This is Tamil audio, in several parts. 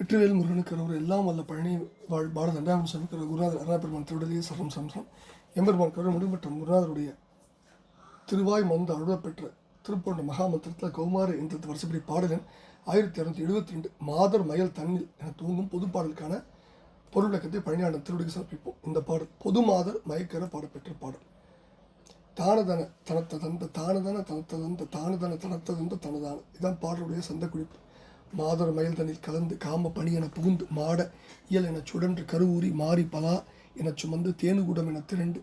வெற்றிவேல் முருகனுக்கு அவர் எல்லாம் வல்ல பழனி வாழ் பாரத ரெண்டாம் சமிக்கிற குருநாதர் அருணாபெருமான் திருவிடலையே சரம் சம்சம் எம்பெருமான் கருணை முடிமற்ற குருநாதருடைய திருவாய் மந்து அருளப்பெற்ற திருப்பொண்ட மகாமந்திரத்தில் கௌமார என்ற வருஷப்படி பாடலன் 1272 மாதர் மயல் தண்ணில் என தூங்கும் பொது பாடலுக்கான பொருள் விளக்கத்தை பழனியாண்டன் திருவிடைக்கு சமர்ப்பிப்போம். இந்த பாடல் பொது மாதர் மயக்கர பாடப்பெற்ற பாடல். தானதன தனத்த தந்த தானதன தனத்த தந்த தானதன தனத்த தந்த தனதான இதுதான் பாடலுடைய சந்த குறிப்பு. மாதர் மயல் தண்ணில் கலந்து காம பணி என புகுந்து மாட இயல் என சுழன்று கருவூரி மாறி பலா எனச் சுமந்து தேனுகுடம் என திரண்டு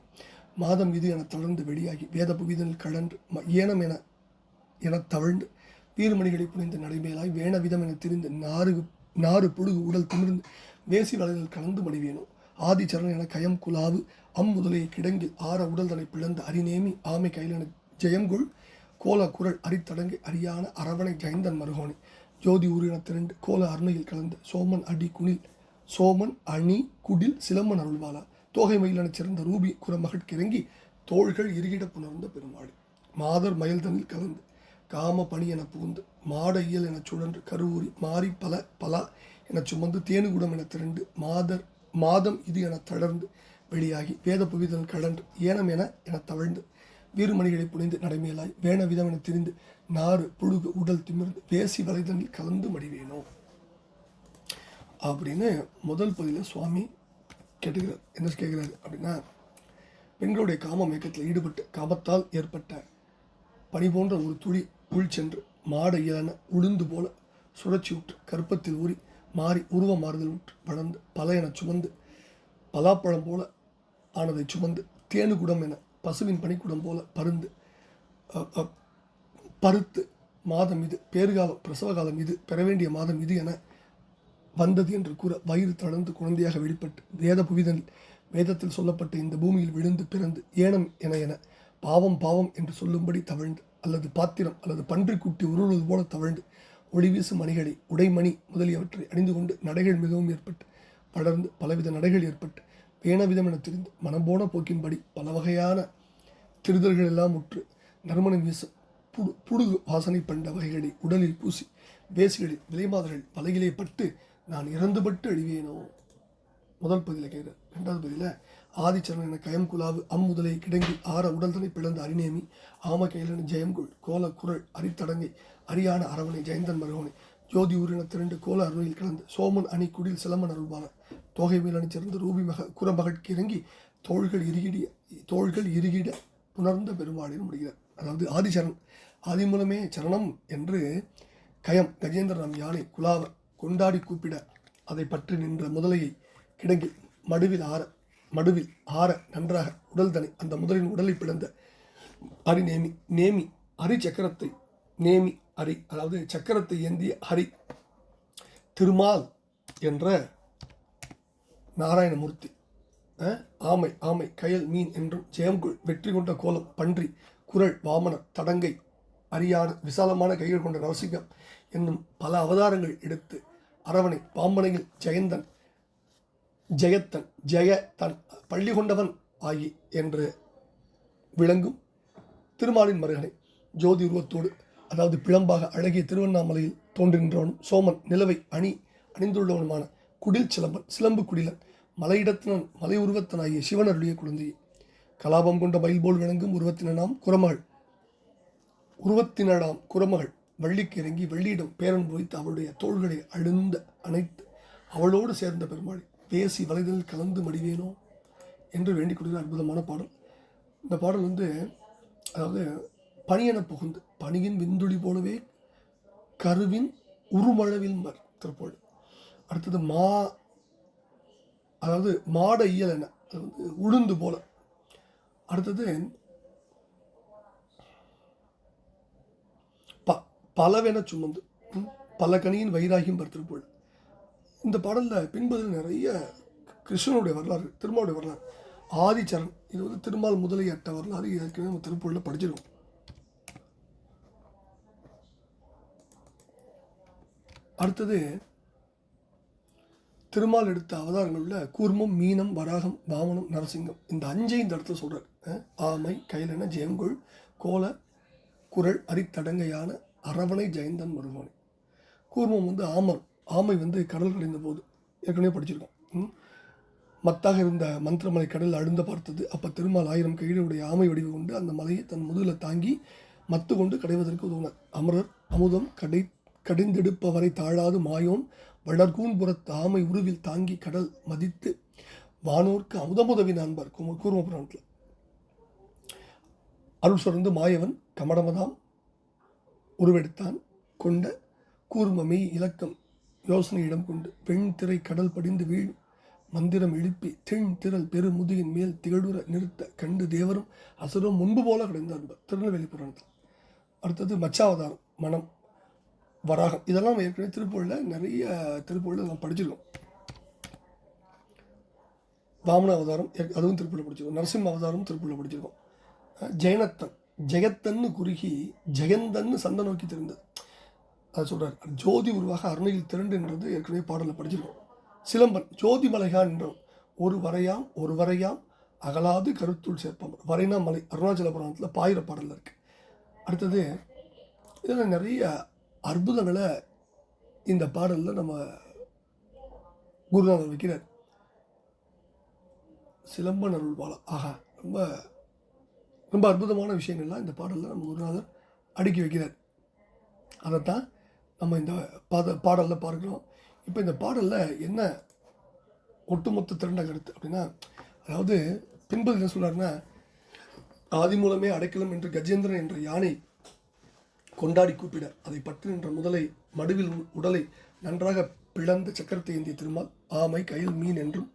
மாதம் இது என தளர்ந்து வெளியாகி வேத புவிதனில் கழன்று ஏனம் எனத் தவழ்ந்து வீரமணிகளை புனிந்து நடைமேலாய் வேண விதம் என திரிந்து நாறு புழுகு உடல் திமிர்ந்து வேசி வலையில் கலந்து மடிவேனோ ஆதிச்சரணன் என கயம் குலாவு முதலையை கிடங்கில் ஆற உடல் தனை பிளந்து அரிநேமி ஆமை கையிலென ஜெயம்கொள் கோல குரல் அரித்தடங்கை அரியான அரவணை ஜெயந்தன் மருகோனி ஜோதி ஊரின திரண்டு கோல அருணையில் கலந்து சோமன் அணி குடில் சிலம்பன் அருள்வாளா தோகை மயிலெனச் சிறந்த ரூபி குரமகட்கிறங்கி தோள்கள் இறுகிட புணர்ந்த பெருமாள் மாதர் மயல் தனில் கலந்து காம பணி என புகுந்து மாட இயல் எனச் சுழன்று கருவூரி மாறி பலா எனச் சுமந்து தேனுகுடம் என திரண்டு மாதம் இது என தளர்ந்து வெளியாகி வேத புவிதல் கழன்று ஏனம் எனத் தவழ்ந்து வீறுமணிகளை புனைந்து நடைமேலாய் வேண விதம் என திரிந்து நாறு புழுகு உடல் திமிர்ந்து வேசி வலைதனில் கலந்து மடிவேனோ அப்படின்னு முதல் பகுதியில் சுவாமி கேட்டுக்கிறார். என்ன கேட்குறாரு அப்படின்னா, பெண்களுடைய காம மயக்கத்தில் ஈடுபட்டு காமத்தால் ஏற்பட்ட பனி போன்ற ஒரு துளி உள் சென்று மாட இயலான உளுந்து போல சுழற்சி உற்று கற்பத்தில் ஊறி மாறி உருவ மாறுதல் உற்று வளர்ந்து பல என சுமந்து பலாப்பழம் போல ஆனதை சுமந்து தேனுகுடம் என பசுவின் பனிக்குடம் போல பருத்து மாதம் இது பேறுகாலம் பிரசவகாலம் இது பெற வேண்டிய மாதம் இது என வந்தது என்று கூற வயிறு தளர்ந்து குழந்தையாக வெளிப்பட்டு வேத புவிதனில் வேதத்தில் சொல்லப்பட்ட இந்த பூமியில் விழுந்து பிறந்து ஏனம் என பாவம் என்று சொல்லும்படி தவழ்ந்து அல்லது பாத்திரம் அல்லது பன்றி குட்டி உருள்வது போல தவழ்ந்து ஒளிவீசும் மணிகளை உடைமணி முதலியவற்றை அணிந்து கொண்டு நடைகள் மிகவும் ஏற்பட்டு படர்ந்து பலவித நடைகள் ஏற்பட்டு வேணவிதம் என திரிந்து மனம் போன போக்கின்படி பல வகையான திருதல்கள் எல்லாம் உற்று நறுமணம் வீசும் புடுகு வாசனை பண்ட வகைகளை உடலில் பூசி வேசிகளில் விலைமாதர்கள் வலையிலே பட்டு நான் இறந்துபட்டு அழிவேனோ. முதல் பகுதியில் கேட்குறேன். ரெண்டாவது பகுதியில் ஆதிச்சரணன் என கயம் குலாவு முதலை கிடங்கி ஆற உடல் தனை பிளந்து அரிநேமி ஆம கையிலென ஜெயம்கொள் கோல குரல் அரித்தடங்கை அரியான அரவணை ஜெயந்தன் மருகோனை ஜோதி ஊரின திரண்டு கோல அருணையில் கலந்து சோமன் அணி குடில் சிலம்பன் அருள்வான தோகை மேலணி சிறந்து ரூபி குரமகட்கு இறங்கி தோள்கள் இறுகிட புணர்ந்த பெருமாளில் முடிகிறார். அதாவது ஆதிச்சரண் ஆதி மூலமே சரணம் என்று கயம் கஜேந்திரன் யானை குலாவ கொண்டாடி கூப்பிட அதை பற்றி நின்ற முதலையை கிடங்கி மடுவில் ஆற நன்றாக உடல் தனை அந்த முதலின் உடலை பிளந்த அரி நேமி அரி சக்கரத்தை நேமி அரி அதாவது சக்கரத்தை ஏந்திய ஹரி திருமால் என்ற நாராயணமூர்த்தி ஆமை கயல் மீன் என்றும் ஜெயம்குள் வெற்றி கொண்ட கோலம் பன்றி குரல் வாமனர் தடங்கை அரியான விசாலமான கைகள் கொண்ட நரசிங்கம் என்னும் பல அவதாரங்கள் எடுத்து அரவணை பாம்பனையில் ஜெயத்தன் பள்ளி கொண்டவன் ஆகி என்று விளங்கும் திருமாலின் மருகனை ஜோதி உருவத்தோடு அதாவது பிளம்பாக அழகிய திருவண்ணாமலையில் தோன்றுகின்றவனும் சோமன் நிலவை அணிந்துள்ளவனுமான குடில் சிலம்பு குடிலன் மலையிடத்தினன் மலை உருவத்தனாகிய சிவனருடைய குழந்தையை கலாபம் கொண்ட மயில் போல் விளங்கும் உருவத்தினாம் குரமகள் வள்ளிக்கு இறங்கி வெள்ளியிடம் பேரன் வைத்து அவளுடைய தோள்களை அணைத்து அவளோடு சேர்ந்த பெருமாளை பேசி வலைதலில் கலந்து மடிவேனோ என்று வேண்டிக் கொடுக்கிற அற்புதமான பாடல். இந்த பாடல் அதாவது பனியென புகுந்து பனியின் விந்துளி போலவே கருவின் உருமளவில் திருப்போடு. அடுத்தது அதாவது மாட இயல் என உளுந்து போல. அடுத்தது பலவென சுமந்து பல கனியின் வைராகியம் திருப்போடு. இந்த பாடலில் பின்பதில் நிறைய கிருஷ்ணனுடைய வரலாறு திருமாவுடைய வரலாறு. ஆதிச்சரண் இது திருமால் முதலை அட்ட வரலாறு ஏற்கனவே நம்ம திருப்பூரில் படிச்சிருக்கோம். அடுத்தது திருமால் எடுத்த அவதாரங்களில் கூர்மம் மீனம் வராகம் வாமனம் நரசிங்கம் இந்த 5 இந்த இடத்துல சொல்கிறார். ஆமை கையிலென ஜெயங்கொள் கோல குரல் அரித்தடங்கையான அரவணை ஜெயந்தன் மருகோனை. கூர்மம் ஆமர் ஆமை வந்து கடல் கடைந்த போது ஏற்கனவே படிச்சிருக்கோம். மத்தாக இருந்த மந்திரமலை கடல் அழுந்த பார்த்தது. அப்போ திருமால் 1000 கைகளுடைய ஆமை வடிவு கொண்டு அந்த மலையை தன் முதுகில் தாங்கி மத்து கொண்டு கடைவதற்கு உதவினார். அமரர் அமுதம் கடைந்தெடுப்பவரை தாழாது மாயோன் வளர்கூன்புறத்து ஆமை உருவில் தாங்கி கடல் மதித்து வானோர்க்கு அமுதமுதவின் அன்பர் கூர்மபுராணத்தில். அருள் சுரந்து மாயவன் கமடமதாம் உருவெடுத்தான் கொண்ட கூர்மமை இலக்கம் யோசனையிடம் கொண்டு வெண் திரை கடல் படிந்து வீழ் மந்திரம் எழுப்பி தென் திரள் பெரு முதுகின் மேல் திகழுற நிறுத்த கண்டு தேவரும் அசுரம் முன்பு போல கிடைந்த அன்பர் திருநெல்வேலி புராணத்தில். அடுத்தது மச்சாவதாரம் மனம் வராகம். இதெல்லாம் நம்ம ஏற்கனவே திருப்பூரில் நிறைய திருப்பூரில் நம்ம படிச்சிருக்கோம். வாமன அவதாரம் அதுவும் திருப்பூரில் படிச்சிருக்கோம். நரசிம்ம அவதாரம் திருப்பூரில் படிச்சிருக்கோம். ஜெயனத்தன் ஜெகத்தன்னு குறுகி ஜெயந்தன்னு சந்த நோக்கி தெரிந்தது. அது சொல்கிறார். ஜோதி உருவாக அருணையில் திரண்டுன்றது ஏற்கனவே பாடலில் படிச்சிருக்கோம். சிலம்பன் ஜோதி மலைகான் என்றோம் ஒரு வரையாம் அகலாது கருத்துள் சேர்ப்பம். வரைனா மலை அருணாச்சல புராணத்தில் பாயிர பாடலில் இருக்குது. அடுத்தது இதில் நிறைய அற்புதங்களை இந்த பாடலில் நம்ம குருநாதர் வைக்கிறார். சிலம்பன் அருள் பாலா ஆஹா ரொம்ப ரொம்ப அற்புதமான விஷயங்கள்லாம் இந்த பாடலில் நம்ம குருநாதர் அடுக்கி வைக்கிறார். அதைத்தான் நம்ம இந்த பாடலில் பார்க்குறோம். இப்போ இந்த பாடலில் என்ன ஒட்டுமொத்த திரண்ட கருத்து அப்படின்னா, அதாவது பின்பு என்ன சொல்கிறாருன்னா, ஆதி மூலமே அடைக்கலம் என்று கஜேந்திரன் என்ற யானை கொண்டாடி கூப்பிட அதை பற்றி நின்ற முதலை மடுவில் உடலை நன்றாக பிளந்த சக்கரத்தை ஏந்திய திருமால் ஆமை கயில் மீன் என்றும்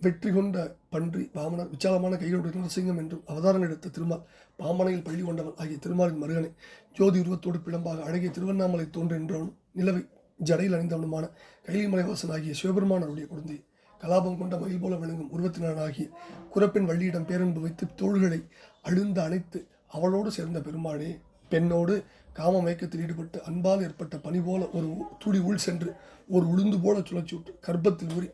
வெற்றி கொண்ட பன்றி வாமனர் விசாலமான கைகளுடைய நரசிங்கம் என்றும் அவதாரம் எடுத்த திருமால் பாம்பனையில் பள்ளி கொண்டவன் ஆகிய திருமாலின் மருகனை ஜோதி உருவத்தோடு பிளம்பாக அழகிய திருவண்ணாமலை தோன்றென்றவனும் நிலவை ஜடையில் அணிந்தவனுமான கைலிமலைவாசன் ஆகிய சிவபெருமானருடைய குழந்தை கலாபம் கொண்ட மயில் போல விளங்கும் உருவத்தினானாகிய குரப்பின் வள்ளியிடம் பேரன்பு வைத்து தோள்களை அழுந்து அணைத்து அவளோடு சேர்ந்த பெருமானே பெண்ணோடு காம மயக்கத்தில் ஈடுபட்டு அன்பால் ஏற்பட்ட பனி போல ஒரு துடி உள் சென்று ஒரு உளுந்து போல சுழற்சி விட்டு கர்ப்பத்தில் ஊறி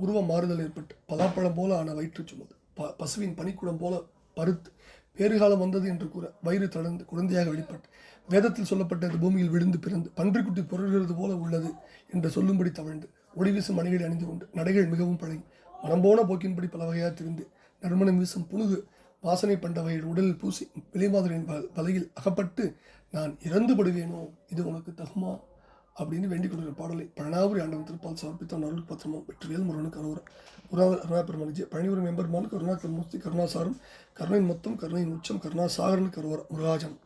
உருவ மாறுதல் ஏற்பட்டு பலாப்பழம் போல ஆன வயிற்று சுமந்து பசுவின் பனிக்குடம் போல பருத்து பேறுகாலம் வந்தது என்று கூற வயிறு தளர்ந்து குழந்தையாக வெளிப்பட்டு வேதத்தில் சொல்லப்பட்டது பூமியில் விழுந்து பிறந்து பன்றிக்குட்டி புரள்கிறது போல உள்ளது என்று சொல்லும்படி தவழ்ந்து ஒளிவீசும் மணிகளை அணிந்து கொண்டு நடைகள் மிகவும் பழகி மனம்போன போக்கின்படி பல வகையாக திரிந்து நறுமணம் வீசும் புனுகு வாசனை பண்ட வகையில் உடலில் பூசி விலைமாதரின் வலையில் அகப்பட்டு நான் இறந்து படுவேனோ இது உனக்கு தகுமா அப்படின்னு வேண்டிக் கொள்கிற பாடலை பழனாபுரி ஆண்டவன் திருப்பால் சமர்ப்பித்த அருள் பத்திரமும் வெற்றிவேல் முருகனுக்கு அருணா பழனிபுரம் எம்பெருமானுக்கு அருணாச்சல மூர்த்தி கருணாசாரம் கருணையின் மொத்தம் கருணையின் உச்சம் கருணாசாகரனுக்கு அரோரா முருகாஜன்.